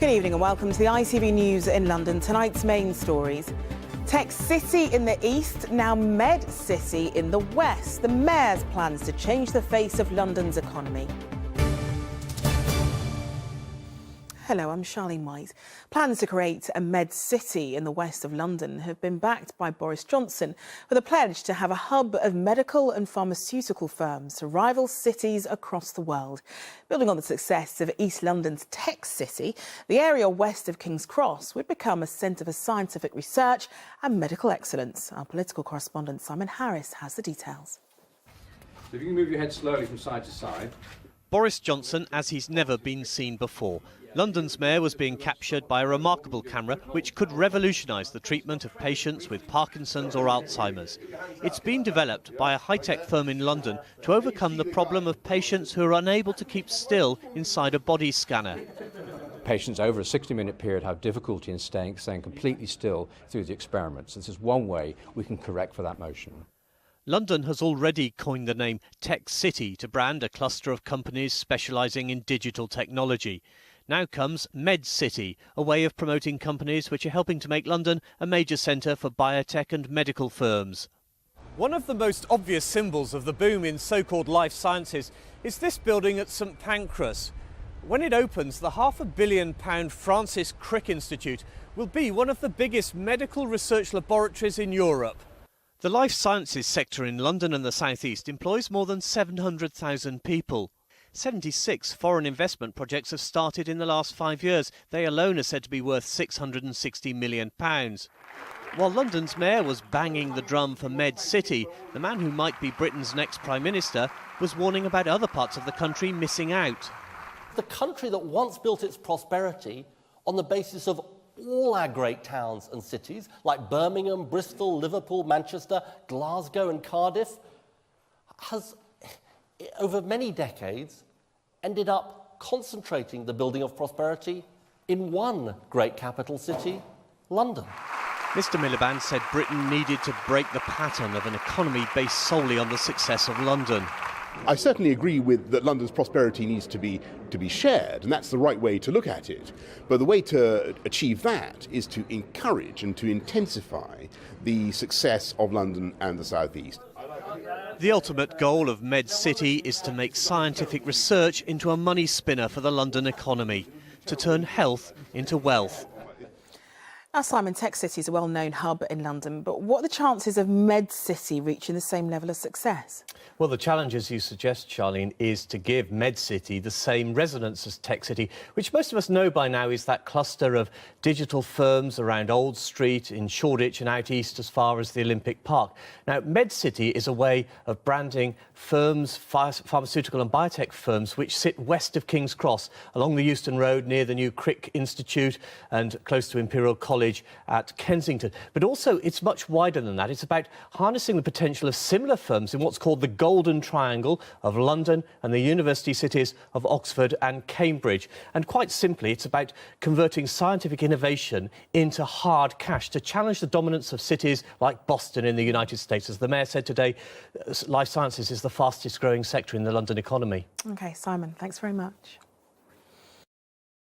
Good evening and welcome to the ITV News in London. Tonight's main stories. Tech City in the east, now MedCity in the west. The Mayor's plans to change the face of London's economy. Hello, I'm Charlene White. Plans to create a MedCity in the west of London have been backed by Boris Johnson with a pledge to have a hub of medical and pharmaceutical firms to rival cities across the world. Building on the success of East London's Tech City, the area west of King's Cross would become a centre for scientific research and medical excellence. Our political correspondent Simon Harris has the details. So if you can move your head slowly from side to side. Boris Johnson as he's never been seen before. London's mayor was being captured by a remarkable camera which could revolutionise the treatment of patients with Parkinson's or Alzheimer's. It's been developed by a high-tech firm in London to overcome the problem of patients who are unable to keep still inside a body scanner. Patients over a 60-minute period have difficulty in staying completely still through the experiments. This is one way we can correct for that motion. London has already coined the name Tech City to brand a cluster of companies specialising in digital technology. Now comes MedCity, a way of promoting companies which are helping to make London a major centre for biotech and medical firms. One of the most obvious symbols of the boom in so-called life sciences is this building at St Pancras. When it opens, the £500 million Francis Crick Institute will be one of the biggest medical research laboratories in Europe. The life sciences sector in London and the South East employs more than 700,000 people. 76 foreign investment projects have started in the last 5 years. They alone are said to be worth £660 million. While London's mayor was banging the drum for MedCity, the man who might be Britain's next Prime Minister was warning about other parts of the country missing out. The country that once built its prosperity on the basis of all our great towns and cities, like Birmingham, Bristol, Liverpool, Manchester, Glasgow and Cardiff, has, over many decades, ended up concentrating the building of prosperity in one great capital city, London. Mr Miliband said Britain needed to break the pattern of an economy based solely on the success of London. I certainly agree with that London's prosperity needs to be shared, and that's the right way to look at it. But the way to achieve that is to encourage and to intensify the success of London and the South East. The ultimate goal of MedCity is to make scientific research into a money spinner for the London economy, to turn health into wealth. Now, Simon, Tech City is a well-known hub in London, but what are the chances of MedCity reaching the same level of success? Well, the challenge, as you suggest, Charlene, is to give MedCity the same resonance as Tech City, which most of us know by now is that cluster of digital firms around Old Street, in Shoreditch and out east as far as the Olympic Park. Now, MedCity is a way of branding firms, pharmaceutical and biotech firms, which sit west of King's Cross, along the Euston Road near the new Crick Institute and close to Imperial College at Kensington. But also, it's much wider than that. It's about harnessing the potential of similar firms in what's called the Golden Triangle of London and the university cities of Oxford and Cambridge. And quite simply, it's about converting scientific innovation into hard cash to challenge the dominance of cities like Boston in the United States. As the Mayor said today, life sciences is the fastest growing sector in the London economy. OK, Simon, thanks very much.